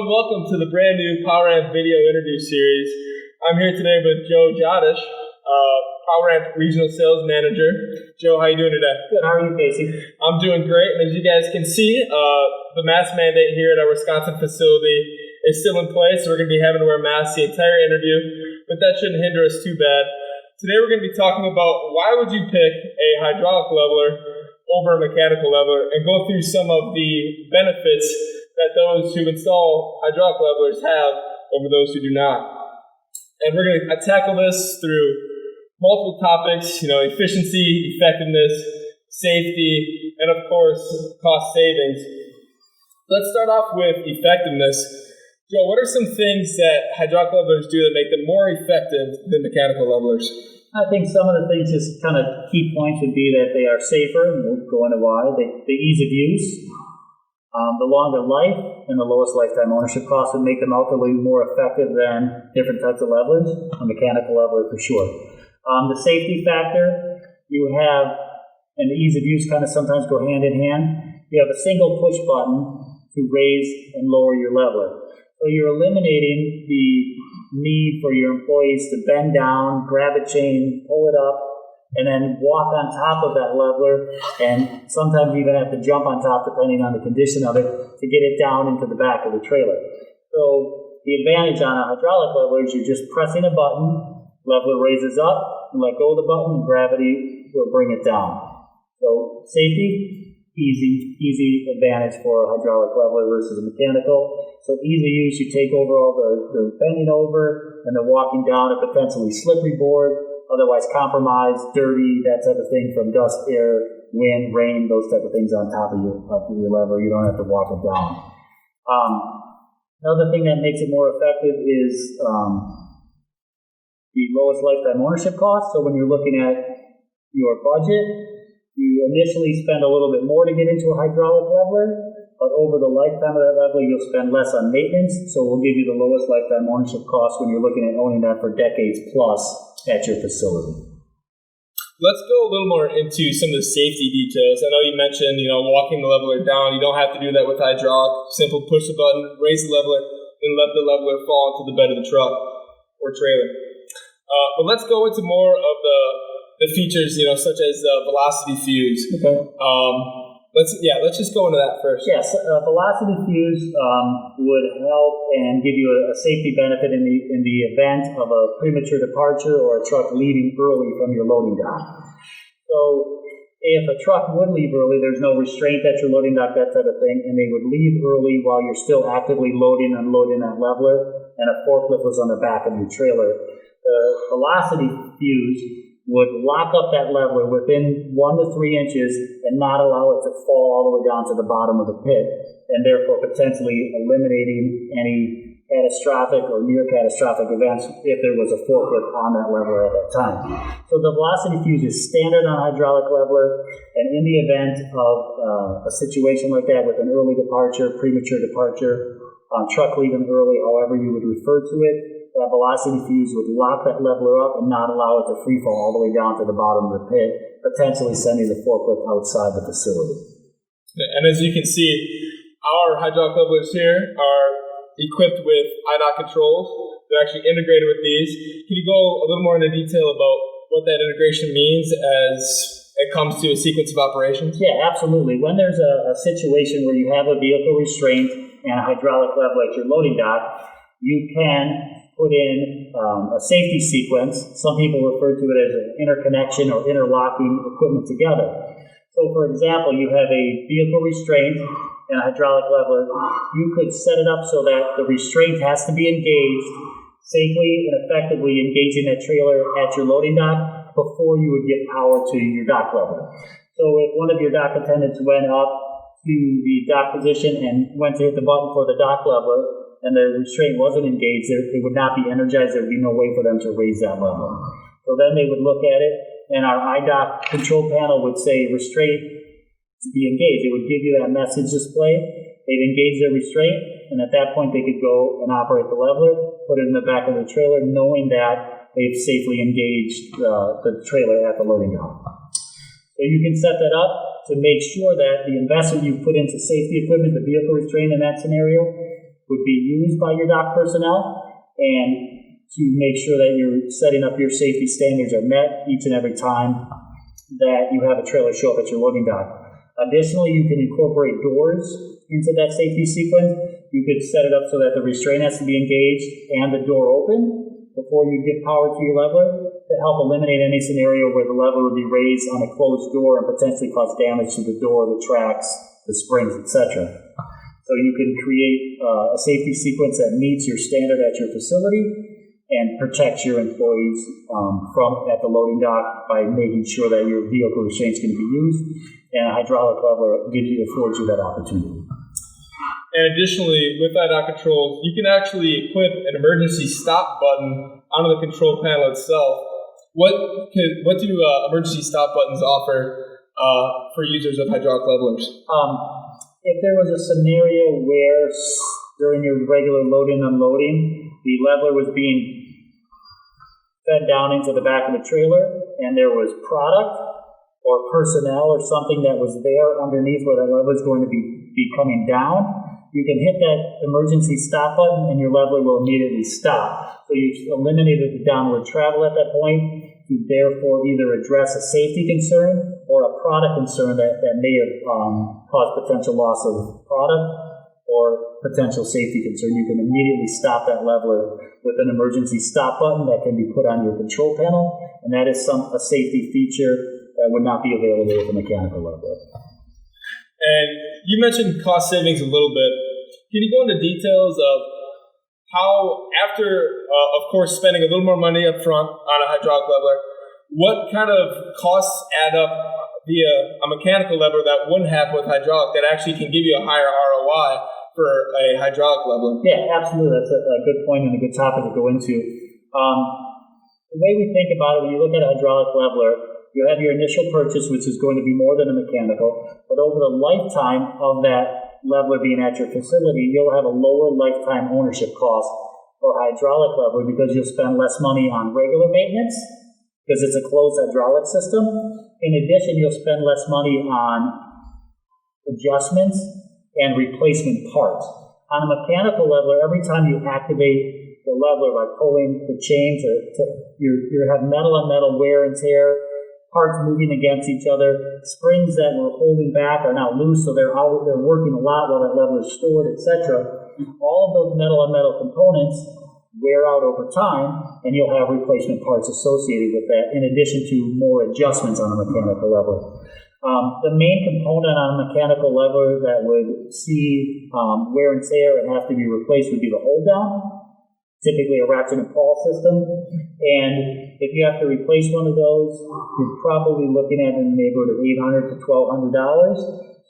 and welcome to the brand new Poweramp Video Interview Series. I'm here today with Joe Dziadosz, Poweramp Regional Sales Manager. Joe, how are you doing today? Good. How are you, Casey? I'm doing great, and as you guys can see, the mask mandate here at our Wisconsin facility is still in place, so we're going to be having to wear masks the entire interview, but that shouldn't hinder us too bad. Today we're going to be talking about why would you pick a hydraulic leveler over a mechanical leveler, and go through some of the benefits that those who install hydraulic levelers have over those who do not. And we're going to tackle this through multiple topics, efficiency, effectiveness, safety, and of course, cost savings. Let's start off with effectiveness. Joe, what are some things that hydraulic levelers do that make them more effective than mechanical levelers? I think some of the things, just kind of key points, would be that they are safer, and we'll go into why. The ease of use, the longer life, and the lowest lifetime ownership cost would make them ultimately more effective than different types of levelers, a mechanical leveler for sure. The safety factor you have, and the ease of use kind of sometimes go hand in hand. You have a single push button to raise and lower your leveler. So you're eliminating the need for your employees to bend down, grab a chain, pull it up, and then walk on top of that leveler, and sometimes even have to jump on top depending on the condition of it to get it down into the back of the trailer. So the advantage on a hydraulic leveler is you're just pressing a button, leveler raises up, and let go of the button, and gravity will bring it down. So safety, easy advantage for a hydraulic leveler versus a mechanical. So easy use, you take over all the bending over and the walking down a potentially slippery board, otherwise compromised, dirty, that type of thing from dust, air, wind, rain, those type of things on top of your lever. You don't have to walk it down. Another thing that makes it more effective is the lowest lifetime ownership cost. So when you're looking at your budget, you initially spend a little bit more to get into a hydraulic leveler, but over the lifetime of that leveler, you'll spend less on maintenance, so we'll give you the lowest lifetime ownership cost when you're looking at owning that for decades plus at your facility. Let's go a little more into some of the safety details. I know you mentioned, walking the leveler down. You don't have to do that with hydraulic. Simple push the button, raise the leveler, and let the leveler fall into the bed of the truck or trailer. But let's go into more of the features, such as the velocity fuse. Okay. Let's just go into that first. Yes, velocity fuse would help and give you a safety benefit in the event of a premature departure or a truck leaving early from your loading dock. So if a truck would leave early, there's no restraint at your loading dock, that type of thing, and they would leave early while you're still actively loading and unloading that leveler, and a forklift was on the back of your trailer. The velocity fuse would lock up that leveler within 1 to 3 inches and not allow it to fall all the way down to the bottom of the pit, and therefore potentially eliminating any catastrophic or near catastrophic events if there was a forklift on that leveler at that time. So the velocity fuse is standard on a hydraulic leveler, and in the event of a situation like that with an early departure, premature departure, truck leaving early, however you would refer to it, that velocity fuse would lock that leveler up and not allow it to free fall all the way down to the bottom of the pit, potentially sending the forklift outside the facility. And as you can see, our hydraulic levelers here are equipped with INOC controls. They're actually integrated with these. Can you go a little more into detail about what that integration means as it comes to a sequence of operations? Yeah, absolutely. When there's a situation where you have a vehicle restraint and a hydraulic leveler at your loading dock, you can put in a safety sequence. Some people refer to it as an interconnection or interlocking equipment together. So, for example, you have a vehicle restraint and a hydraulic leveler. You could set it up so that the restraint has to be engaged safely and effectively, engaging that trailer at your loading dock before you would give power to your dock leveler. So if one of your dock attendants went up to the dock position and went to hit the button for the dock leveler, and the restraint wasn't engaged, it would not be energized. There would be no way for them to raise that level. So then they would look at it, and our iDock control panel would say restraint to be engaged. It would give you that message display. They'd engage their restraint, and at that point they could go and operate the leveler, put it in the back of the trailer, knowing that they've safely engaged the trailer at the loading dock. So you can set that up to make sure that the investment you put into safety equipment, the vehicle restraint in that scenario, would be used by your dock personnel, and to make sure that you're setting up your safety standards are met each and every time that you have a trailer show up at your loading dock. Additionally, you can incorporate doors into that safety sequence. You could set it up so that the restraint has to be engaged and the door open before you give power to your leveler to help eliminate any scenario where the leveler would be raised on a closed door and potentially cause damage to the door, the tracks, the springs, etc. So you can create a safety sequence that meets your standard at your facility and protects your employees from at the loading dock by making sure that your vehicle restraints can be used, and a hydraulic leveler affords you that opportunity. And additionally, with IDOT controls, you can actually equip an emergency stop button onto the control panel itself. What do emergency stop buttons offer for users of hydraulic levelers? If there was a scenario where during your regular loading and unloading, the leveler was being fed down into the back of the trailer and there was product or personnel or something that was there underneath where the leveler is going to be coming down, you can hit that emergency stop button and your leveler will immediately stop. So you've eliminated the downward travel at that point. You therefore either address a safety concern or a product concern that may have caused potential loss of product or potential safety concern. You can immediately stop that leveler with an emergency stop button that can be put on your control panel, and that is a safety feature that would not be available with a mechanical leveler. And you mentioned cost savings a little bit. Can you go into details of how, after, of course, spending a little more money up front on a hydraulic leveler, what kind of costs add up via a mechanical leveler that wouldn't happen with hydraulic that actually can give you a higher ROI for a hydraulic leveler? Yeah, absolutely. That's a good point and a good topic to go into. The way we think about it, when you look at a hydraulic leveler, you have your initial purchase, which is going to be more than a mechanical, but over the lifetime of that leveler being at your facility, you'll have a lower lifetime ownership cost for a hydraulic leveler because you'll spend less money on regular maintenance because it's a closed hydraulic system. In addition, you'll spend less money on adjustments and replacement parts. On a mechanical leveler, every time you activate the leveler by pulling the chains, you have metal on metal wear and tear, parts moving against each other, springs that were holding back are now loose, so they're working a lot while that leveler is stored, etc. All of those metal on metal components wear out over time, and you'll have replacement parts associated with that, in addition to more adjustments on a mechanical leveler. The main component on a mechanical leveler that would see wear and tear and have to be replaced would be the hold down, typically a ratchet and pawl system. And if you have to replace one of those, you're probably looking at in the neighborhood of $800 to $1,200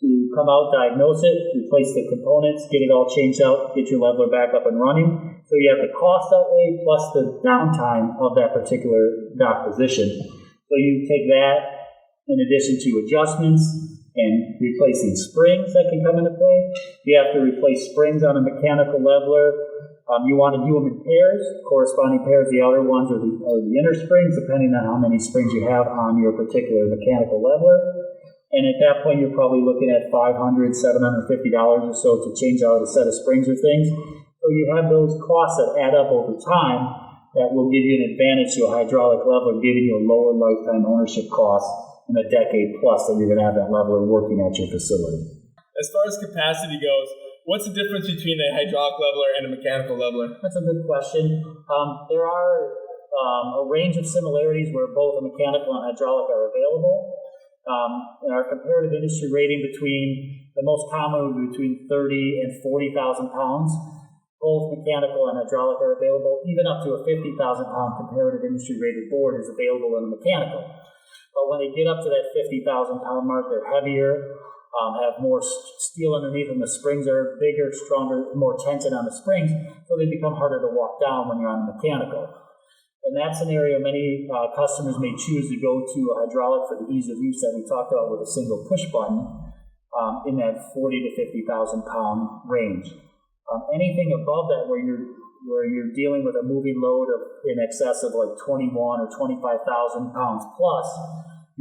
to come out, diagnose it, replace the components, get it all changed out, get your leveler back up and running. So you have the cost outlay plus the downtime of that particular dock position. So you take that in addition to adjustments and replacing springs that can come into play. You have to replace springs on a mechanical leveler. You want to do them in pairs, corresponding pairs. The outer ones are the inner springs, depending on how many springs you have on your particular mechanical leveler. And at that point, you're probably looking at $500, $750 or so to change out a set of springs or things. So you have those costs that add up over time that will give you an advantage to a hydraulic leveler, giving you a lower lifetime ownership cost in a decade plus that you're going to have that leveler working at your facility. As far as capacity goes, what's the difference between a hydraulic leveler and a mechanical leveler? That's a good question. There are a range of similarities where both a mechanical and hydraulic are available. In our comparative industry rating, the most common would be between 30 and 40,000 pounds. Both mechanical and hydraulic are available. Even up to a 50,000 pound comparative industry rated board is available in a mechanical. But when they get up to that 50,000 pound mark, they're heavier, have more steel underneath them. The springs are bigger, stronger, more tension on the springs, so they become harder to walk down when you're on the mechanical. In that scenario, many customers may choose to go to a hydraulic for the ease of use that we talked about with a single push button in that 40 to 50,000 pound range. Anything above that where you're dealing with a moving load of in excess of like 21 or 25,000 pounds plus,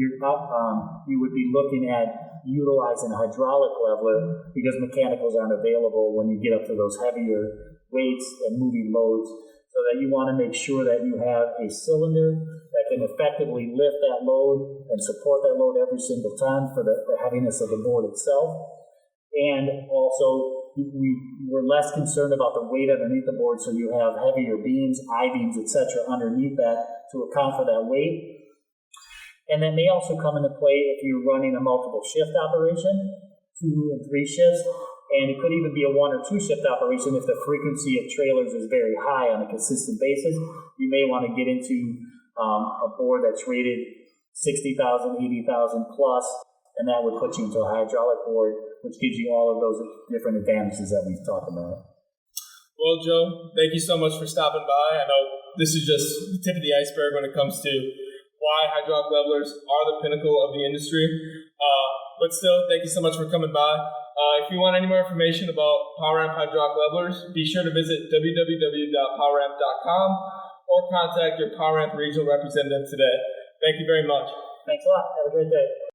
you would be looking at utilizing a hydraulic leveler because mechanicals aren't available when you get up to those heavier weights and moving loads. So that you want to make sure that you have a cylinder that can effectively lift that load and support that load every single time for the heaviness of the board itself. And also, we're less concerned about the weight underneath the board, so you have heavier beams, I-beams, etc. underneath that to account for that weight. And that may also come into play if you're running a multiple shift operation, 2 and 3 shifts. And it could even be a 1 or 2 shift operation if the frequency of trailers is very high on a consistent basis. You may want to get into a board that's rated 60,000, 80,000 plus, and that would put you into a hydraulic board, which gives you all of those different advantages that we've talked about. Well, Joe, thank you so much for stopping by. I know this is just the tip of the iceberg when it comes to why hydraulic levelers are the pinnacle of the industry. But still, thank you so much for coming by. If you want any more information about Poweramp hydraulic levelers, be sure to visit www.poweramp.com or contact your Poweramp regional representative today. Thank you very much. Thanks a lot. Have a great day.